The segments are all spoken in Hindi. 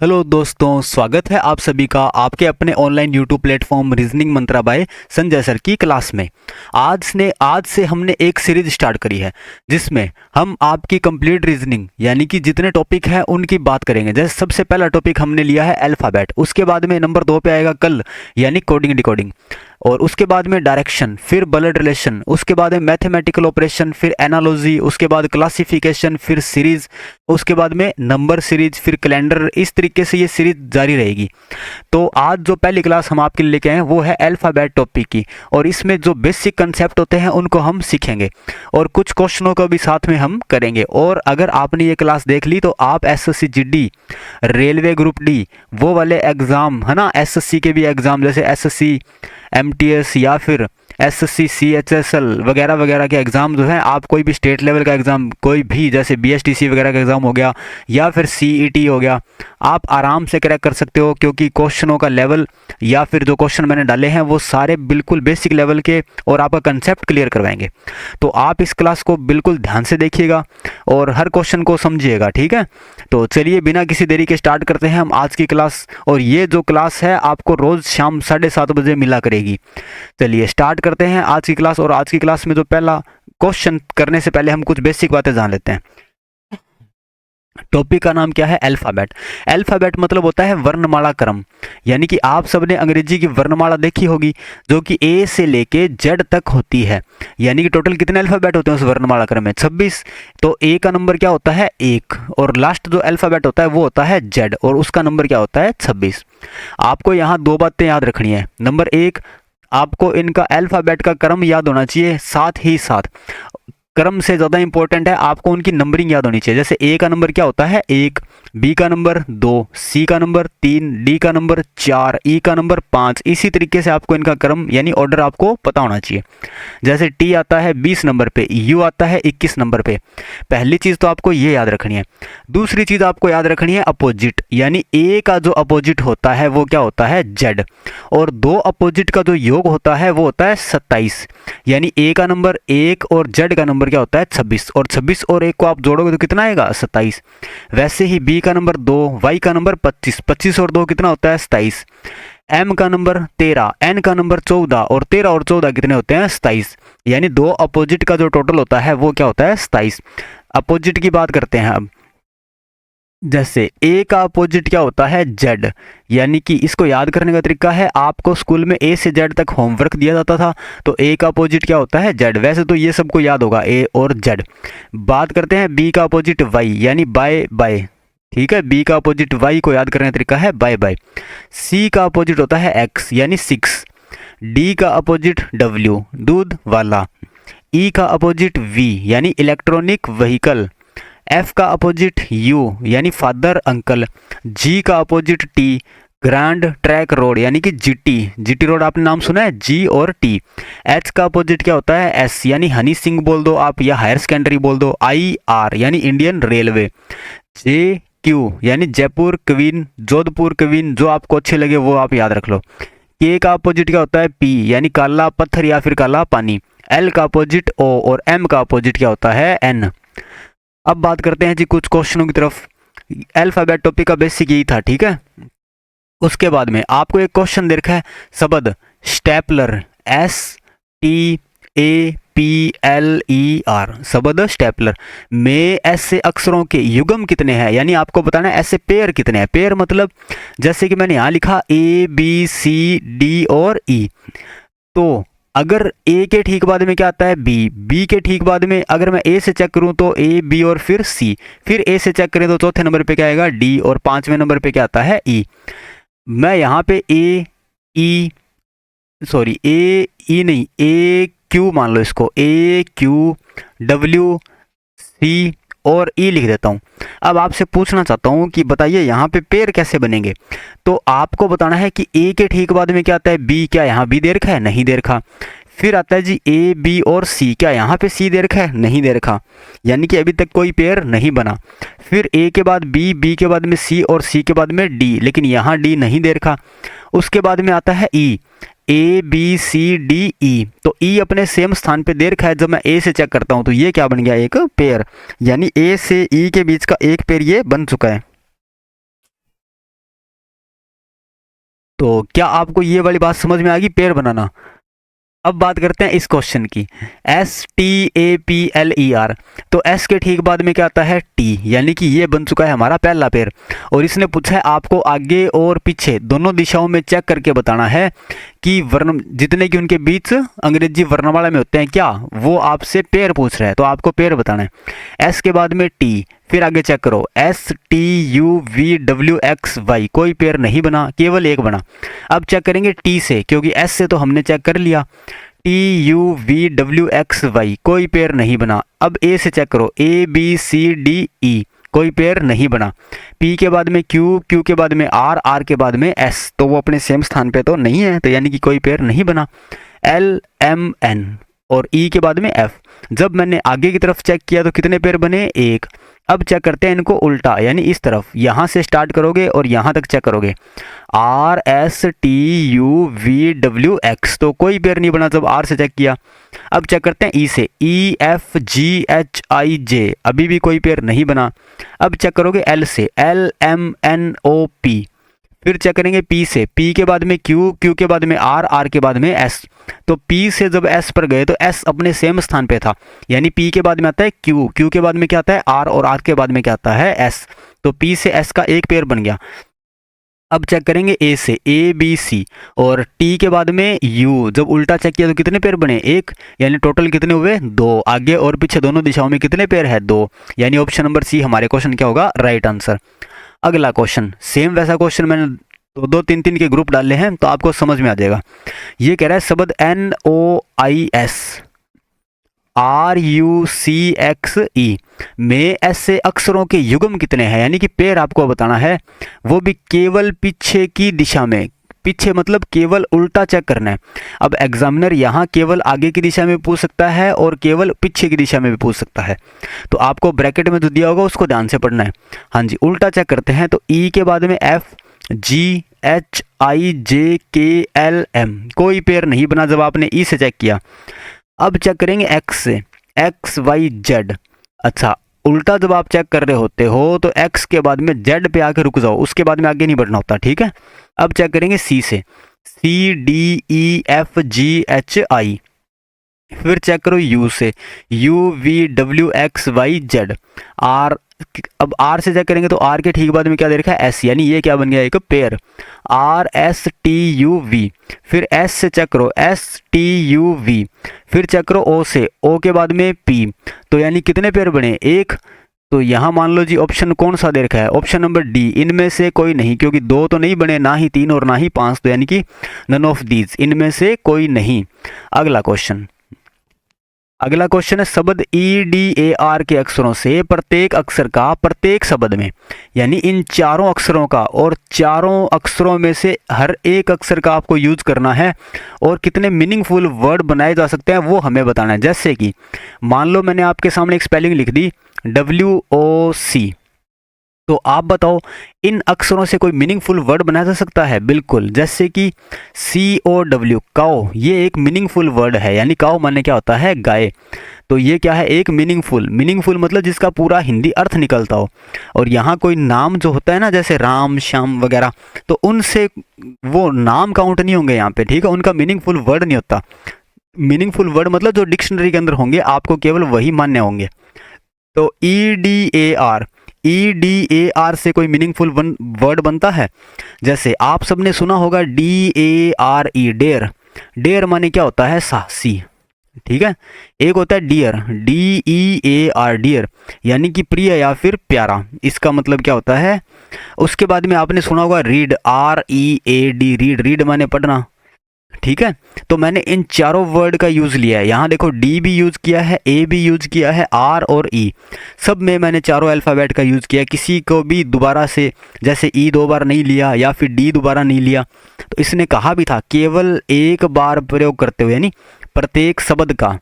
हेलो दोस्तों, स्वागत है आप सभी का आपके अपने ऑनलाइन यूट्यूब प्लेटफॉर्म रीजनिंग मंत्रा बाय संजय सर की क्लास में। आज से हमने एक सीरीज स्टार्ट करी है जिसमें हम आपकी कंप्लीट रीजनिंग यानी कि जितने टॉपिक हैं उनकी बात करेंगे। जैसे सबसे पहला टॉपिक हमने लिया है अल्फ़ाबेट, उसके बाद में नंबर 2 पे आएगा कल यानी कोडिंग डिकोडिंग, और उसके बाद में डायरेक्शन, फिर ब्लड रिलेशन, उसके बाद में मैथमेटिकल ऑपरेशन, फिर एनालॉजी, उसके बाद क्लासिफिकेशन, फिर सीरीज, उसके बाद में नंबर सीरीज, फिर कैलेंडर। इस तरीके से ये सीरीज जारी रहेगी। तो आज जो पहली क्लास हम आपके लिए लेके आए हैं वो है अल्फ़ाबेट टॉपिक की, और इसमें जो बेसिक कंसेप्ट होते हैं उनको हम सीखेंगे और कुछ क्वेश्चनों को भी साथ में हम करेंगे। और अगर आपने ये क्लास देख ली तो आप SSC GD, railway group D, वो वाले एग्ज़ाम है ना, एसएससी के भी एग्ज़ाम जैसे एसएससी एमटीएस या फिर एसएससी सीएचएसएल वगैरह वगैरह के एग्ज़ाम जो हैं, आप कोई भी स्टेट लेवल का एग्ज़ाम, कोई भी जैसे बीएसटीसी वगैरह का एग्ज़ाम हो गया या फिर सीईटी हो गया, आप आराम से क्रैक कर सकते हो, क्योंकि क्वेश्चनों का लेवल या फिर जो क्वेश्चन मैंने डाले हैं वो सारे बिल्कुल बेसिक लेवल के और आपका कंसेप्ट क्लियर करवाएंगे। तो आप इस क्लास को बिल्कुल ध्यान से देखिएगा और हर क्वेश्चन को समझिएगा, ठीक है। तो चलिए बिना किसी देरी के स्टार्ट करते हैं हम आज की क्लास। और ये जो क्लास है आपको रोज़ शाम 7:30 बजे मिला करेगी। चलिए स्टार्ट करते हैं आज की क्लास। और आज की क्लास में जो पहला क्वेश्चन करने से पहले हम कुछ बेसिक बातें जान लेते हैं। टॉपिक का नाम क्या है? अल्फ़ाबेट। अल्फ़ाबेट मतलब होता है वर्णमाला क्रम, यानी कि आप सबने अंग्रेजी की वर्णमाला देखी होगी जो कि ए से लेके जेड तक होती है। यानी कि टोटल कितने अल्फ़ाबेट होते हैं उस वर्णमाला क्रम में? 26। तो ए का नंबर क्या होता है? 1। और लास्ट जो अल्फ़ाबेट होता है वो होता है जेड, और उसका नंबर क्या होता है? 26। आपको यहाँ दो बातें याद रखनी है। नंबर 1, आपको इनका अल्फ़ाबेट का क्रम याद होना चाहिए, साथ ही साथ क्रम से ज़्यादा इंपॉर्टेंट है आपको उनकी नंबरिंग याद होनी चाहिए। जैसे ए का नंबर क्या होता है? 1, बी का नंबर 2, सी का नंबर 3, डी का नंबर 4, ई का नंबर 5। इसी तरीके से आपको इनका क्रम यानी ऑर्डर आपको पता होना चाहिए। जैसे टी आता है 20 नंबर पे, यू आता है 21 नंबर पे। पहली चीज़ तो आपको ये याद रखनी है। दूसरी चीज़ आपको याद रखनी है अपोजिट, यानी ए का जो अपोजिट होता है वो क्या होता है? जेड। और दो अपोजिट का जो योग होता है वो होता है 27। यानी ए का नंबर 1 और जेड का नंबर क्या होता है? 26। और 26 और 1 को आप जोड़ोगे तो कितना आएगा? 27। वैसे ही बी का नंबर 2, वाई का नंबर 25, 25 और 2 कितना होता है? 27। एम का नंबर 13, एन का नंबर 14, और 13 और 14 कितने होते हैं? 27। यानी दो अपोजिट का जो टोटल होता है वो क्या होता है? 27। अपोजिट की बात करते हैं अब। जैसे ए का अपोजिट क्या होता है? जेड। यानी कि इसको याद करने का तरीका है, आपको स्कूल में ए से जेड तक होमवर्क दिया जाता था, तो ए का अपोजिट क्या होता है? जेड। वैसे तो ये सबको याद होगा, ए और जेड। बात करते हैं बी का अपोजिट वाई, यानी बाय बाय, ठीक है। बी का अपोजिट वाई को याद करने का तरीका है बाय बाय। सी का अपोजिट होता है एक्स, यानी 6। डी का अपोजिट डब्ल्यू, दूध वाला। ई का अपोजिट वी, यानी इलेक्ट्रॉनिक व्हीकल। एफ का अपोजिट यू, यानी फादर अंकल। जी का opposite T, grand track road, यानी कि जीटी। जीटी रोड आपने नाम सुना है? जी और टी। एच का अपोजिट क्या होता है? एस, यानी हनी सिंह बोल दो आप या हायर सेकेंडरी बोल दो। आई आर, यानी इंडियन रेलवे। जे क्यू, यानी जयपुर क्वीन, जोधपुर क्वीन, जो आपको अच्छे लगे वो आप याद रख लो। के का अपोजिट क्या होता है? पी, यानी काला पत्थर या फिर काला पानी। एल का अपोजिट ओ, और एम का अपोजिट क्या होता है? एन। अब बात करते हैं जी कुछ क्वेश्चनों की तरफ। अल्फाबेट टॉपिक का बेसिक यही था, ठीक है। उसके बाद में आपको एक क्वेश्चन दे रखा है, शब्द stapler, S T A P L E R, शब्द स्टेपलर में ऐसे अक्षरों के युग्म कितने हैं, यानी आपको बताना है ऐसे पेयर कितने हैं। पेयर मतलब जैसे कि मैंने यहाँ लिखा ए बी सी डी और ई, तो अगर ए के ठीक बाद में क्या आता है? बी। बी के ठीक बाद में अगर मैं ए से चेक करूं तो ए, बी और फिर सी। फिर ए से चेक करें तो चौथे नंबर पे क्या आएगा? डी। और पांचवें नंबर पे क्या आता है? ई। मैं यहाँ पे ए ई सॉरी ए ई नहीं, ए क्यू मान लो इसको, ए क्यू डब्ल्यू सी और ई लिख देता हूँ। अब आपसे पूछना चाहता हूँ कि बताइए यहाँ पे पेयर कैसे बनेंगे। तो आपको बताना है कि ए के ठीक बाद में क्या आता है? बी। क्या यहाँ बी दे रखा है? नहीं दे रखा। फिर आता है जी ए बी और सी, क्या यहाँ पे सी दे रखा है? नहीं दे रखा, यानी कि अभी तक कोई पेयर नहीं बना। फिर ए के बाद बी, बी के बाद में सी और सी के बाद में डी, लेकिन यहाँ डी नहीं दे रखा। उसके बाद में आता है ई, ए बी सी डी ई, तो ई अपने सेम स्थान पे दे रखा है। जब मैं ए से चेक करता हूँ तो ये क्या बन गया? एक पेयर, यानी ए से ई के बीच का एक पेयर ये बन चुका है। तो क्या आपको ये वाली बात समझ में आ गई, पेयर बनाना। अब बात करते हैं इस क्वेश्चन की, STAPLER। तो S के ठीक बाद में क्या आता है, T, यानी कि ये बन चुका है हमारा पहला पेयर। और इसने पूछा है आपको आगे और पीछे दोनों दिशाओं में चेक करके बताना है कि वर्ण जितने कि उनके बीच अंग्रेजी वर्णमाला में होते हैं क्या, वो आपसे पेयर पूछ रहा है, तो आपको पेयर बताना है। S के बाद में T, फिर आगे चेक करो STUVWXY, कोई पेयर नहीं बना, केवल एक बना। अब चेक करेंगे T से, क्योंकि S से तो हमने चेक कर लिया। TUVWXY, कोई पेयर नहीं बना। अब A से चेक करो ABCDE, कोई पेयर नहीं बना। P के बाद में Q, Q के बाद में R, R के बाद में S, तो वो अपने सेम स्थान पे तो नहीं है, तो यानी कि कोई पेयर नहीं बना। LMN और E के बाद में F। जब मैंने आगे की तरफ चेक किया तो कितने पेयर बने, एक। अब चेक करते हैं इनको उल्टा, यानी इस तरफ, यहाँ से स्टार्ट करोगे और यहाँ तक चेक करोगे RSTUVWX, तो कोई पेयर नहीं बना जब R से चेक किया। अब चेक करते हैं E से EFGHIJ, अभी भी कोई पेयर नहीं बना। अब चेक करोगे L से LMNOP, फिर चेक करेंगे P से, P के बाद में Q, Q के बाद में R, R के बाद में S। तो P से जब S पर गए तो S अपने सेम स्थान पे था, यानी P के बाद में आता है Q, Q के बाद में क्या आता है R, और R के बाद में क्या आता है S। तो P से S का एक पेयर बन गया। अब चेक करेंगे A से ABC और T के बाद में U, जब उल्टा चेक किया तो कितने पेयर बने, एक, यानी टोटल कितने हुए, दो। आगे और पीछे दोनों दिशाओं में कितने पेयर है, दो, यानी ऑप्शन नंबर सी हमारे क्वेश्चन क्या होगा, राइट आंसर। अगला क्वेश्चन, सेम वैसा क्वेश्चन मैंने दो तीन तीन के ग्रुप डाले हैं, तो आपको समझ में आ जाएगा। ये कह रहा है शब्द NOISRUCXE में ऐसे अक्षरों के युग्म कितने हैं, यानी कि पेयर आपको बताना है, वो भी केवल पीछे की दिशा में। पीछे मतलब केवल उल्टा चेक करना है। अब एग्जामिनर यहाँ केवल आगे की दिशा में पूछ सकता है और केवल पीछे की दिशा में भी पूछ सकता है, तो आपको ब्रैकेट में जो दिया होगा उसको ध्यान से पढ़ना है। हाँ जी, उल्टा चेक करते हैं, तो E के बाद में FGHIJKLM, कोई पेयर नहीं बना जब आपने E से चेक किया। अब चेक करेंगे X से XYZ। अच्छा, उल्टा जब आप चेक कर रहे होते हो तो X के बाद में Z पे आके रुक जाओ, उसके बाद में आगे नहीं बढ़ना होता, ठीक है। अब चेक करेंगे C से CDEFGHI, फिर चेक करो U से UVWXYZ। R, अब R से चेक करेंगे तो R के ठीक बाद में क्या दे रखा है, S, यानी ये क्या बन गया, एक पेयर RSTUV। फिर S से चेक करो STUV, फिर चेक करो O से, O के बाद में P, तो यानी कितने पेयर बने, एक। तो यहाँ मान लो जी ऑप्शन कौन सा दे रखा है, ऑप्शन नंबर डी, इनमें से कोई नहीं, क्योंकि दो तो नहीं बने, ना ही तीन और ना ही पांच, तो यानी कि नन ऑफ दीज, इनमें से कोई नहीं। अगला क्वेश्चन है शब्द EDAR के अक्षरों से प्रत्येक अक्षर का प्रत्येक शब्द में, यानी इन चारों अक्षरों का, और चारों अक्षरों में से हर एक अक्षर का आपको यूज करना है, और कितने मीनिंगफुल वर्ड बनाए जा सकते हैं वो हमें बताना है। जैसे कि मान लो मैंने आपके सामने एक स्पेलिंग लिख दी WOC, तो आप बताओ इन अक्षरों से कोई मीनिंगफुल वर्ड बनाया जा सकता है, बिल्कुल। जैसे कि COW, काओ, ये एक मीनिंगफुल वर्ड है, यानी काओ माने क्या होता है, गाय, तो ये क्या है, एक मीनिंगफुल मतलब जिसका पूरा हिंदी अर्थ निकलता हो। और यहाँ कोई नाम जो होता है ना, जैसे राम, श्याम वगैरह, तो उनसे वो नाम काउंट नहीं होंगे यहाँ पे, ठीक है, उनका मीनिंगफुल वर्ड नहीं होता। मीनिंगफुल वर्ड मतलब जो डिक्शनरी के अंदर होंगे, आपको केवल वही मान्य होंगे। तो EDAR से कोई मीनिंगफुल वर्ड बनता है। जैसे आप सबने सुना होगा DARE, डेयर माने क्या होता है, साहसी, ठीक है। एक होता है डियर, DEAR, डियर, यानी कि प्रिय या फिर प्यारा, इसका मतलब क्या होता है। उसके बाद में आपने सुना होगा रीड, READ, रीड माने पढ़ना, ठीक है। तो मैंने इन चारों वर्ड का यूज लिया है, यहाँ देखो D भी यूज किया है, A भी यूज किया है, R और E, सब में मैंने चारों अल्फ़ाबेट का यूज किया। किसी को भी दोबारा से, जैसे E 2 बार नहीं लिया या फिर D दोबारा नहीं लिया। तो इसने कहा भी था केवल एक बार प्रयोग करते हुए, यानी प्रत्येक शब्द का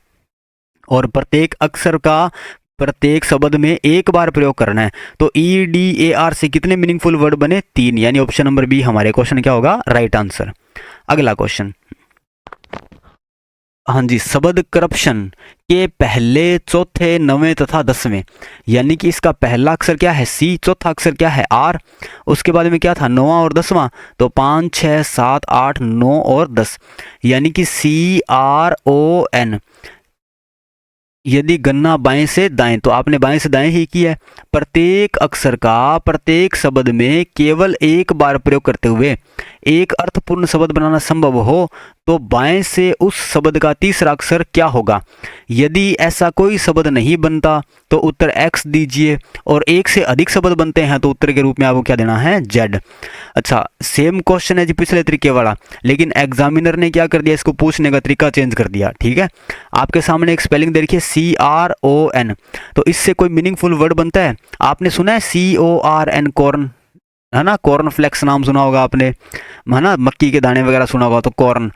और प्रत्येक अक्षर का प्रत्येक शब्द में एक बार प्रयोग करना है। तो EDAR से कितने मीनिंगफुल वर्ड बने, 3, यानी ऑप्शन नंबर बी हमारे क्वेश्चन क्या होगा, राइट आंसर। अगला क्वेश्चन, हाँ जी, शब्द करप्शन के पहले, चौथे, नवें तथा 10वें, यानी कि इसका पहला अक्षर क्या है सी, चौथा अक्षर क्या है आर, उसके बाद में क्या था 9वां और 10वां, तो 5, 6, 7, 8, 9 और 10, यानी कि CRON। यदि गणना बाएं से दाएं, तो आपने बाएं से दाएं ही किया है। प्रत्येक अक्षर का प्रत्येक शब्द में केवल एक बार प्रयोग करते हुए एक अर्थपूर्ण शब्द बनाना संभव हो तो बाएं से उस शब्द का तीसरा अक्षर क्या होगा। यदि ऐसा कोई शब्द नहीं बनता तो उत्तर X दीजिए, और एक से अधिक शब्द बनते हैं तो उत्तर के रूप में आपको क्या देना है Z। अच्छा, सेम क्वेश्चन है जी पिछले तरीके वाला, लेकिन एग्जामिनर ने क्या कर दिया, इसको पूछने का तरीका चेंज कर दिया। ठीक है, आपके सामने एक स्पेलिंग दे रखी है CRON, तो इससे कोई मीनिंगफुल वर्ड बनता है। आपने सुना है CORN, कॉर्न, है ना, कॉर्नफ्लेक्स नाम सुना होगा आपने, है ना, मक्की के दाने वगैरह सुना होगा, तो कॉर्न,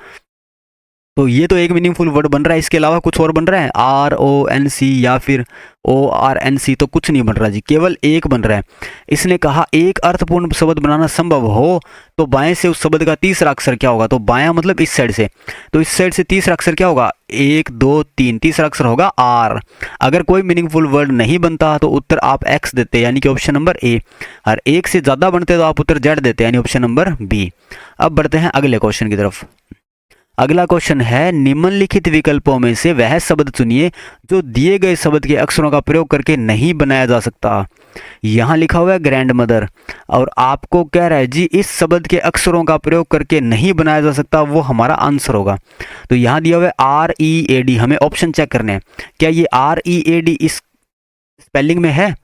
तो ये तो एक मीनिंगफुल वर्ड बन रहा है। इसके अलावा कुछ और बन रहा है RONC या फिर ORNC, तो कुछ नहीं बन रहा जी, केवल एक बन रहा है। इसने कहा एक अर्थपूर्ण शब्द बनाना संभव हो तो बाएं से उस शब्द का तीसरा अक्षर क्या होगा, तो बायां मतलब इस साइड से, तो इस साइड से तीसरा अक्षर क्या होगा 1, 2, 3, तीसरा अक्षर होगा R। अगर कोई मीनिंगफुल वर्ड नहीं बनता तो उत्तर आप X देते, यानी कि ऑप्शन नंबर A। और एक से ज़्यादा बनते तो आप उत्तर Z देते, यानी ऑप्शन नंबर B। अब बढ़ते हैं अगले क्वेश्चन की तरफ। अगला क्वेश्चन है, निम्नलिखित विकल्पों में से वह शब्द चुनिए जो दिए गए शब्द के अक्षरों का प्रयोग करके नहीं बनाया जा सकता। यहाँ लिखा हुआ है ग्रैंड मदर, और आपको कह रहा है जी इस शब्द के अक्षरों का प्रयोग करके नहीं बनाया जा सकता, वो हमारा आंसर होगा। तो यहाँ दिया हुआ है READ, हमें ऑप्शन चेक करने हैं, क्या ये READ इस स्पेलिंग में है?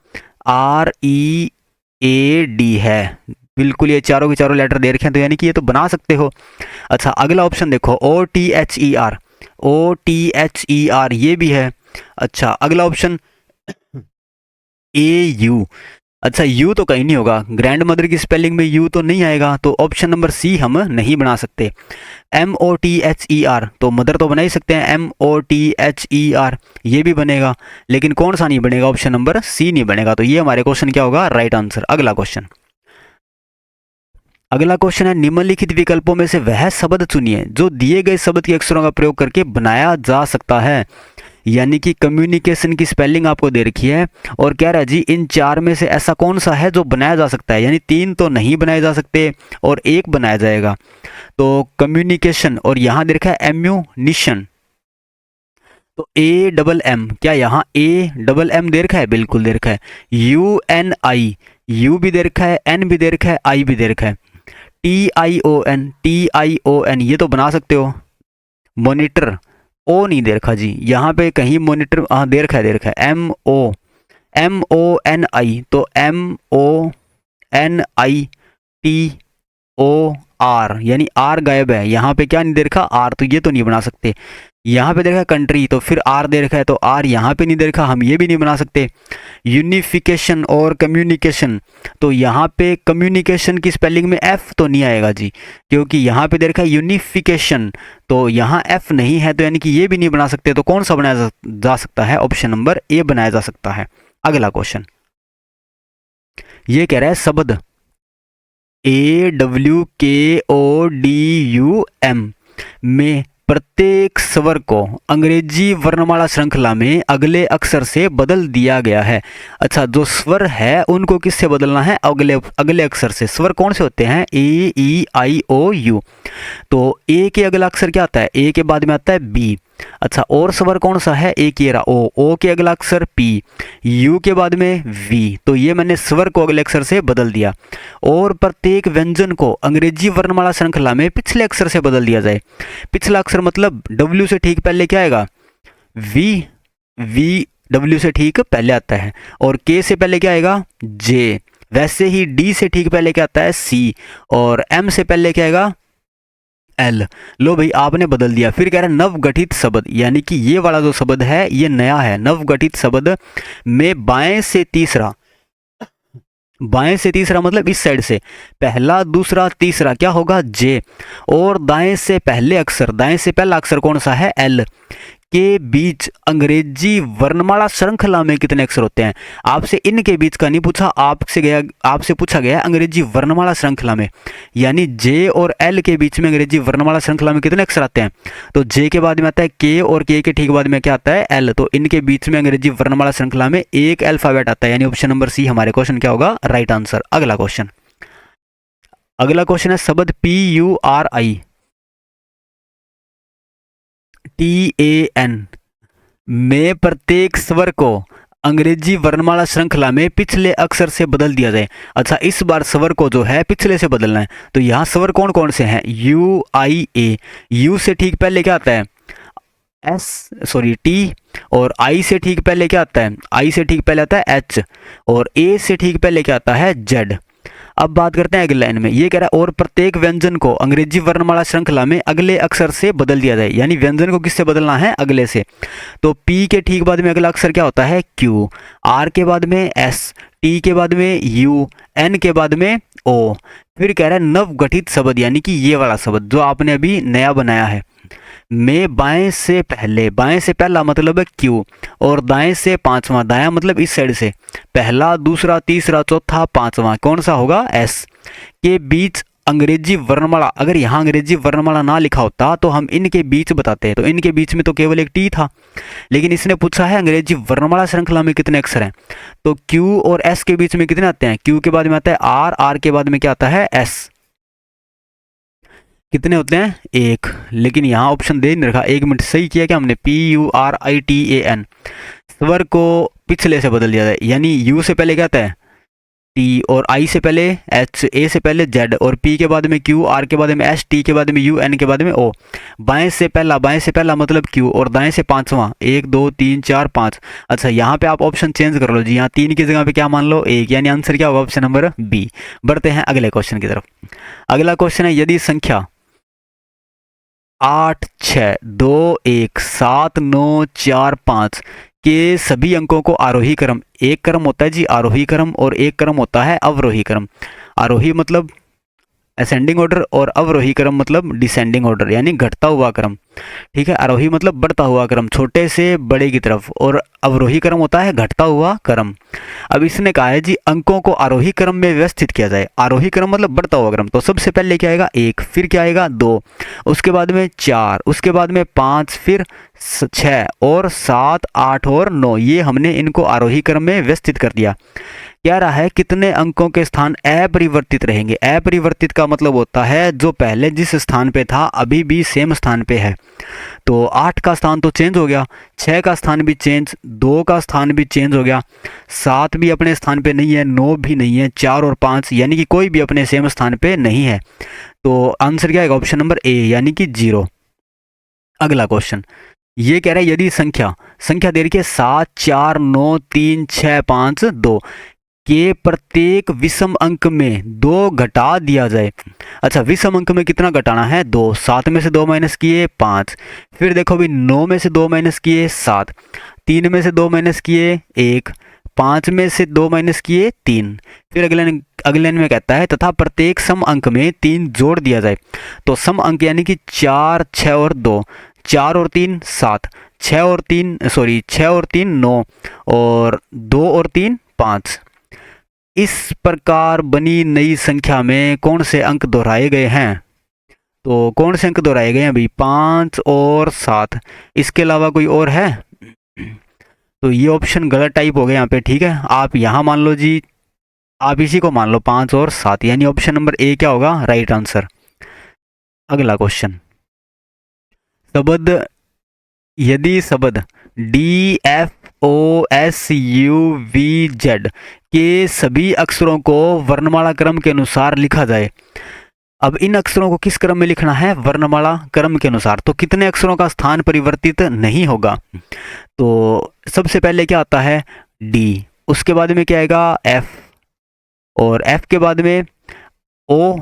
READ है, बिल्कुल, ये चारों के चारों लेटर दे रखे हैं, तो यानी कि ये तो बना सकते हो। अच्छा, अगला ऑप्शन देखो OTHER, ये भी है। अच्छा, अगला ऑप्शन AU, अच्छा यू तो कहीं नहीं होगा, ग्रैंड मदर की स्पेलिंग में यू तो नहीं आएगा, तो ऑप्शन नंबर सी हम नहीं बना सकते। MOTHER, तो मदर तो बना ही सकते हैं, MOTHER ये भी बनेगा, लेकिन कौन सा नहीं बनेगा, ऑप्शन नंबर सी नहीं बनेगा। तो ये हमारे क्वेश्चन क्या होगा, राइट आंसर। अगला क्वेश्चन है, निम्नलिखित विकल्पों में से वह शब्द चुनिए जो दिए गए शब्द के अक्षरों का प्रयोग करके बनाया जा सकता है। यानी कि कम्युनिकेशन की स्पेलिंग आपको दे रखी है और कह रहा है जी इन चार में से ऐसा कौन सा है जो बनाया जा सकता है, यानी 3 तो नहीं बनाए जा सकते और 1 बनाया जाएगा। तो कम्युनिकेशन, और यहाँ दे रखा है एम्यूनिशन, तो AMM, क्या यहाँ AMM दे रखा है? बिल्कुल दे रखा है। UNI, U भी दे रखा है, N भी दे रखा है, I भी दे रखा है। TION, ये तो बना सकते हो। मॉनिटर, ओ नहीं दे रखा जी, यहाँ पे कहीं मॉनिटर, हाँ दे रखा है MONI, तो MONITOR, यानी R गायब है, यहाँ पे क्या नहीं दे रखा, R, तो ये तो नहीं बना सकते। यहाँ पे दे रखा है कंट्री, तो फिर R दे रखा है, तो R यहाँ पे नहीं दे रखा, हम ये भी नहीं बना सकते। यूनिफिकेशन और कम्युनिकेशन, तो यहाँ पे कम्युनिकेशन की स्पेलिंग में F तो नहीं आएगा जी, क्योंकि यहाँ पे दे रखा है यूनिफिकेशन, तो यहाँ F नहीं है, तो यानी कि ये भी नहीं बना सकते। तो कौन सा बनाया जा सकता है, ऑप्शन नंबर A बनाया जा सकता है। अगला क्वेश्चन ये कह रहा है शब्द AWKODUM में प्रत्येक स्वर को अंग्रेजी वर्णमाला श्रृंखला में अगले अक्षर से बदल दिया गया है। अच्छा, जो स्वर है उनको किससे बदलना है, अगले अक्षर से। स्वर कौन से होते हैं, AEIOU, तो ए के अगला अक्षर क्या आता है, ए के बाद में आता है B। अच्छा, और स्वर कौन सा है, एक ये रहा O के अगला अक्षर P, U के बाद में V, तो ये मैंने स्वर को अगले अक्षर से बदल दिया। और प्रत्येक व्यंजन को अंग्रेजी वर्णमाला श्रृंखला में पिछले अक्षर से बदल दिया जाए। पिछला अक्षर मतलब W से ठीक पहले क्या आएगा, V W से ठीक पहले आता है, और K से पहले क्या आएगा, J, वैसे ही D से ठीक पहले क्या आता है, C, और M से पहले क्या आएगा, L। लो भाई, आपने बदल दिया। फिर कह रहा है नवगठित शब्द, यानी कि ये वाला जो शब्द है ये नया है। नवगठित शब्द में बाएं से तीसरा मतलब इस साइड से पहला, दूसरा, तीसरा क्या होगा, J, और दाएं से पहला अक्षर कौन सा है, L। के बीच अंग्रेजी वर्णमाला श्रृंखला में कितने अक्षर होते हैं। आपसे इनके बीच का नहीं पूछा, आपसे पूछा गया अंग्रेजी वर्णमाला श्रृंखला में, यानी जे और एल के बीच में अंग्रेजी वर्णमाला श्रृंखला में कितने अक्षर आते हैं। तो जे के बाद में आता है के और के ठीक बाद में क्या आता है, एल। तो इनके बीच में अंग्रेजी वर्णमाला श्रृंखला में एक अल्फाबेट आता है, यानी ऑप्शन नंबर सी हमारे क्वेश्चन क्या होगा, राइट आंसर। अगला क्वेश्चन है शब्द PURITAN में प्रत्येक स्वर को अंग्रेजी वर्णमाला श्रृंखला में पिछले अक्षर से बदल दिया जाए। अच्छा, इस बार स्वर को जो है पिछले से बदलना है। तो यहाँ स्वर कौन कौन से हैं, UIA, यू से ठीक पहले क्या आता है T, और आई से ठीक पहले क्या आता है, आई से ठीक पहले आता है H, और ए से ठीक पहले क्या आता है Z। अब बात करते हैं अगले लाइन में, ये कह रहा है और प्रत्येक व्यंजन को अंग्रेजी वर्णमाला श्रृंखला में अगले अक्षर से बदल दिया जाए, यानी व्यंजन को किससे बदलना है, अगले से। तो P के ठीक बाद में अगला अक्षर क्या होता है Q, R के बाद में S, T के बाद में U, N के बाद में O। फिर कह रहा है नवगठित शब्द, यानी कि ये वाला शब्द जो आपने अभी नया बनाया है, में बाएं से पहला मतलब है Q, और दाएं से पांचवा, दाया मतलब इस साइड से, पहला दूसरा तीसरा चौथा पांचवा कौन सा होगा, S के बीच अंग्रेजी वर्णमाला। अगर यहाँ अंग्रेजी वर्णमाला ना लिखा होता तो हम इनके बीच बताते हैं, तो इनके बीच में तो केवल एक T था, लेकिन इसने पूछा है अंग्रेजी वर्णमाला श्रृंखला में कितने अक्षर हैं। तो Q और S के बीच में कितने आते हैं, Q के बाद में आता है R, R के बाद में क्या आता है S, कितने होते हैं, एक। लेकिन यहाँ ऑप्शन दे नहीं रखा, 1 मिनट, सही किया क्या हमने, PURITAN, स्वर को पिछले से बदल दिया जाए, यानी U से पहले क्या आता है T, और I से पहले H, A से पहले Z, और P के बाद में Q, R के बाद में S, T के बाद में U, N के बाद में O। बाएं से पहला मतलब Q, और दाएं से पांचवा, 1 2 3 4 5। अच्छा, यहाँ पे आप ऑप्शन चेंज कर लो जी, यहाँ 3 की जगह पे क्या मान लो, 1, यानी आंसर क्या होगा, ऑप्शन नंबर B। बढ़ते हैं अगले क्वेश्चन की तरफ। अगला क्वेश्चन है यदि संख्या 8 6 2 1 7 9 4 5 के सभी अंकों को आरोही क्रम, एक क्रम होता है जी आरोही क्रम, और एक क्रम होता है अवरोही क्रम। आरोही मतलब असेंडिंग ऑर्डर, और अवरोही क्रम मतलब डिसेंडिंग ऑर्डर, यानी घटता हुआ क्रम। ठीक है, आरोही मतलब बढ़ता हुआ क्रम, छोटे से बड़े की तरफ, और अवरोही क्रम होता है घटता हुआ क्रम। अब इसने कहा है जी अंकों को आरोही क्रम में व्यवस्थित किया जाए। आरोही क्रम मतलब बढ़ता हुआ क्रम, तो सबसे पहले क्या आएगा 1, फिर क्या आएगा 2, उसके बाद में 4, उसके बाद में 5, फिर 6 और 7 8 और 9, ये हमने इनको आरोही क्रम में व्यवस्थित कर दिया। कह रहा है कितने अंकों के स्थान अपरिवर्तित रहेंगे। अपरिवर्तित का मतलब होता है जो पहले जिस स्थान पे था अभी भी सेम स्थान पे है। तो 8 का स्थान तो चेंज हो गया, 6 का स्थान भी चेंज, 2 का स्थान भी चेंज हो गया, 7 भी अपने स्थान पे नहीं है, 9 भी नहीं है, 4 और 5 यानी कि कोई भी अपने सेम स्थान पे नहीं है। तो आंसर क्या आएगा, ऑप्शन नंबर ए यानी कि 0। अगला क्वेश्चन ये कह रहा है यदि संख्या दे रखी है 7 4 9 3 6 5 2 के प्रत्येक विषम अंक में 2 घटा दिया जाए। अच्छा, विषम अंक में कितना घटाना है, 2। 7 में से 2 माइनस किए 5, फिर देखो भी 9 में से 2 माइनस किए 7, 3 में से 2 माइनस किए 1, 5 में से 2 माइनस किए 3। फिर अगले लाइन में कहता है तथा प्रत्येक सम अंक में 3 जोड़ दिया जाए। तो सम अंक यानी कि 4 6 और 2, 4 और 3 7, 6 और 3 9, और 2 और 3 5। इस प्रकार बनी नई संख्या में कौन से अंक दोहराए गए हैं। तो कौन से अंक दोहराए गए हैं भाई, 5 और 7, इसके अलावा कोई और है। तो ये ऑप्शन गलत टाइप हो गया यहाँ पे। ठीक है, आप यहाँ मान लो जी, आप इसी को मान लो 5 और 7, यानी ऑप्शन नंबर ए क्या होगा, राइट आंसर। अगला क्वेश्चन, यदि शब्द DFOSUVZ के सभी अक्षरों को वर्णमाला क्रम के अनुसार लिखा जाए। अब इन अक्षरों को किस क्रम में लिखना है, वर्णमाला क्रम के अनुसार। तो कितने अक्षरों का स्थान परिवर्तित नहीं होगा। तो सबसे पहले क्या आता है D, उसके बाद में क्या आएगा F, और F के बाद में O,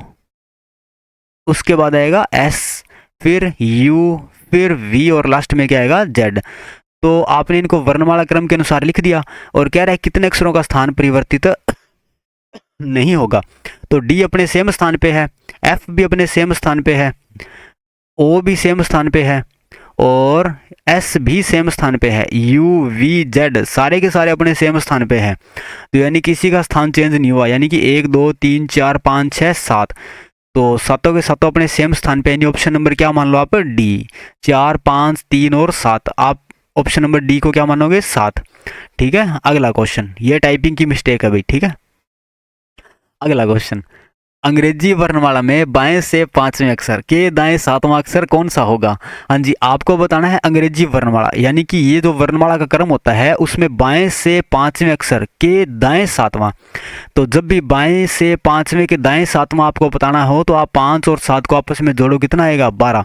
उसके बाद आएगा S, फिर U, फिर V, और लास्ट में क्या आएगा Z। तो आपने इनको वर्णमाला क्रम के अनुसार लिख दिया, और कह रहा है कितने अक्षरों का स्थान परिवर्तित नहीं होगा। तो D अपने सेम स्थान पे है, F भी अपने सेम स्थान पे है, O भी सेम स्थान पे है, और एस भी सेम स्थान पे है, यू वी जेड सारे के सारे अपने सेम स्थान पे है, तो यानी किसी का स्थान चेंज नहीं हुआ, यानी कि 1 2 3 4 5 6 7, तो सातों के सातों अपने सेम स्थान पे, यानी ऑप्शन नंबर क्या मान लो आप, डी। 4 5 3 और 7, आप ऑप्शन नंबर डी को क्या मानोगे, 7। ठीक है, अगला क्वेश्चन, ये टाइपिंग की मिस्टेक है भाई, ठीक है। अगला क्वेश्चन, अंग्रेजी वर्णमाला में बाएं से पांचवें अक्षर के दाएं सातवां अक्षर कौन सा होगा। हाँ जी, आपको बताना है अंग्रेजी वर्णमाला, यानी कि ये जो वर्णमाला का क्रम होता है उसमें बाएं से पांचवें अक्षर के दाएं सातवां, तो जब भी बाएं से पांचवें के दाएं सातवां आपको बताना हो तो आप 5 और 7 को आपस में जोड़ो, कितना आएगा, 12।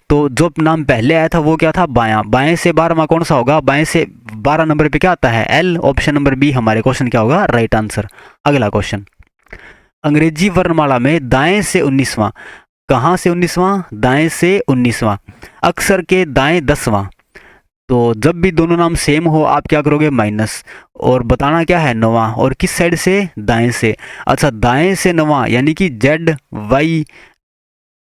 तो जो नाम पहले आया था वो क्या था, बायां, बाएं से 12वां कौन सा होगा, बाएं से 12 नंबर पे क्या आता है, एल। ऑप्शन नंबर बी हमारे क्वेश्चन क्या होगा, राइट आंसर। अगला क्वेश्चन, अंग्रेजी वर्णमाला में दाएं से 19वां, कहाँ से 19वां, दाएं से 19वां, अक्षर के दाएं 10वां, तो जब भी दोनों नाम सेम हो आप क्या करोगे, माइनस, और बताना क्या है, 9वां, और किस साइड से, दाएं से। अच्छा, दाएं से 9वां यानी कि जेड वाई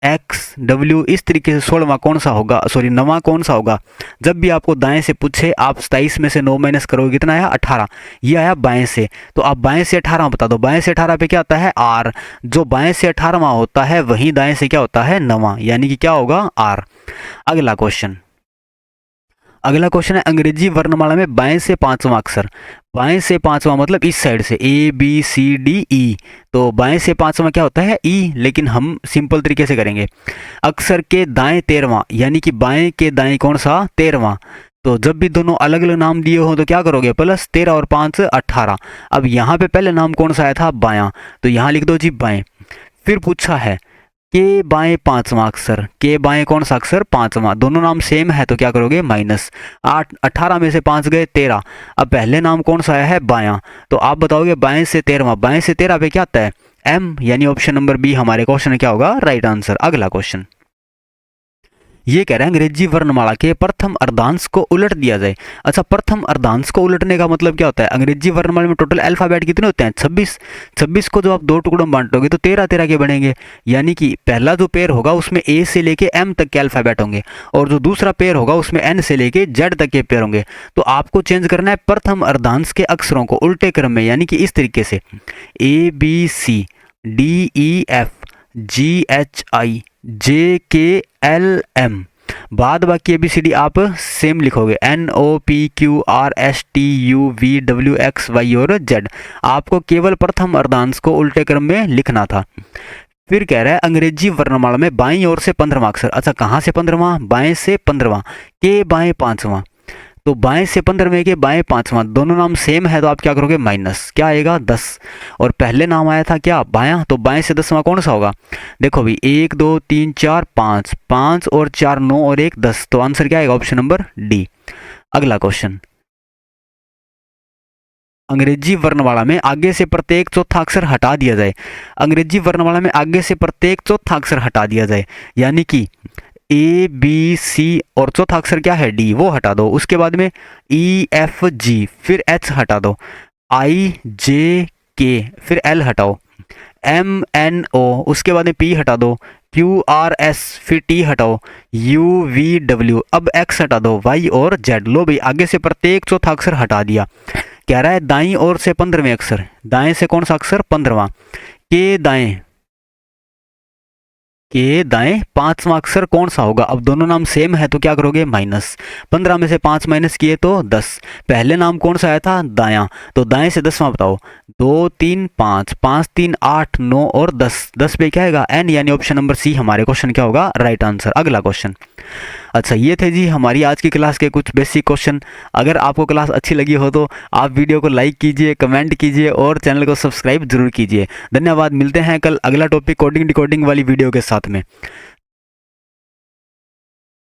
एक्स डब्ल्यू, इस तरीके से 16वां कौन सा होगा, सॉरी 9वां कौन सा होगा। जब भी आपको दाएं से पूछे आप 27 में से 9 माइनस करोगे, कितना आया, 18, ये आया बाएं से, तो आप बाएं से 18 बता दो, बाएं से 18 पे क्या आता है, आर, जो बाएं से 18वां होता है वहीं दाएं से क्या होता है, 9वां, यानी कि क्या होगा, आर। अगला क्वेश्चन, अगला क्वेश्चन है अंग्रेजी वर्णमाला में बाएं से पांचवां अक्षर, बाएं से पांचवां मतलब इस साइड से, ए बी सी डी ई, तो बाएं से पांचवां क्या होता है, ई, लेकिन हम सिंपल तरीके से करेंगे, अक्षर के दाएं 13वां, यानी कि बाएं के दाएं कौन सा, 13वां, तो जब भी दोनों अलग अलग नाम दिए हो तो क्या करोगे, प्लस 13 और 5 18। अब यहाँ पे पहले नाम कौन सा आया था, बायां, तो यहाँ लिख दो जी बाएं। फिर पूछा है के बाएं पांचवां अक्षर, के बाएं कौन सा अक्षर, पांचवां, दोनों नाम सेम है तो क्या करोगे, माइनस, 8 18 में से 5 गए 13। अब पहले नाम कौन सा आया है, बायां, तो आप बताओगे बाएं से 13वां, बाएं से 13 पे क्या आता है, एम, यानी ऑप्शन नंबर बी हमारे क्वेश्चन में क्या होगा, राइट आंसर। अगला क्वेश्चन, ये कह रहे हैं अंग्रेजी वर्णमाला के प्रथम अर्धांश को उलट दिया जाए। अच्छा, प्रथम अर्धांश को उलटने का मतलब क्या होता है, अंग्रेजी वर्णमाला में टोटल अल्फाबेट कितने होते हैं, 26, 26 को जो आप 2 टुकड़ों में बांटोगे तो 13 13 के बनेंगे, यानी कि पहला जो पेयर होगा उसमें ए से लेके एम तक के अल्फाबेट होंगे, और जो दूसरा पेयर होगा उसमें एन से लेके जेड तक के पेयर होंगे। तो आपको चेंज करना है प्रथम अर्धांश के अक्षरों को उल्टे क्रम में, यानी कि इस तरीके से, A B C D E F G H I J K L M, बाद बाकी ABCD आप सेम लिखोगे, NOPQRSTUVWXY और Z, आपको केवल प्रथम अर्धांश को उल्टे क्रम में लिखना था। फिर कह रहा है अंग्रेजी वर्णमाला में बाईं ओर से 15वां अक्षर, अच्छा कहाँ से 15वां, बाएं से 15वां, के बाएं 5वां, तो बाएं से 15वें के बाएं 5वां, दोनों नाम सेम है तो आप क्या करोगे, माइनस, क्या आएगा, 10, और पहले नाम आया था क्या, बायां, तो बाएं से 10वां कौन सा होगा, देखो भाई 1 2 3 4 5, 5 और 4 9 और 1 10, तो आंसर क्या आएगा, ऑप्शन नंबर डी। अगला क्वेश्चन, अंग्रेजी वर्णमाला में आगे से प्रत्येक चौथा अक्षर हटा दिया जाए, अंग्रेजी वर्णमाला में आगे से प्रत्येक चौथा अक्षर हटा दिया जाए, यानी कि ए बी सी और चौथा अक्षर क्या है, डी, वो हटा दो, उसके बाद में ई एफ जी, फिर एच हटा दो, आई जे के, फिर एल हटाओ, एम एन ओ, उसके बाद में पी हटा दो, क्यू आर एस, फिर टी हटाओ, यू वी डब्ल्यू, अब एक्स हटा दो, वाई और जेड। लो भाई, आगे से प्रत्येक चौथा अक्षर हटा दिया। कह रहा है दाईं ओर से 15वें अक्षर, दाएं से कौन सा अक्षर, 15वां, के दाएं, के दाएं 5वां अक्षर कौन सा होगा, अब दोनों नाम सेम है तो क्या करोगे, माइनस, 15 में से 5 माइनस किए तो 10, पहले नाम कौन सा आया था, दायां, तो दाएं से 10वां बताओ, 2 3 5, 5 3 8 9 और 10, 10 पे क्या आएगा, एन, यानी ऑप्शन नंबर सी हमारे क्वेश्चन क्या होगा, राइट आंसर। अगला क्वेश्चन, अच्छा ये थे जी हमारी आज की क्लास के कुछ बेसिक क्वेश्चन। अगर आपको क्लास अच्छी लगी हो तो आप वीडियो को लाइक कीजिए, कमेंट कीजिए और चैनल को सब्सक्राइब जरूर कीजिए। धन्यवाद, मिलते हैं कल अगला टॉपिक कोडिंग डिकोडिंग वाली वीडियो के साथ में।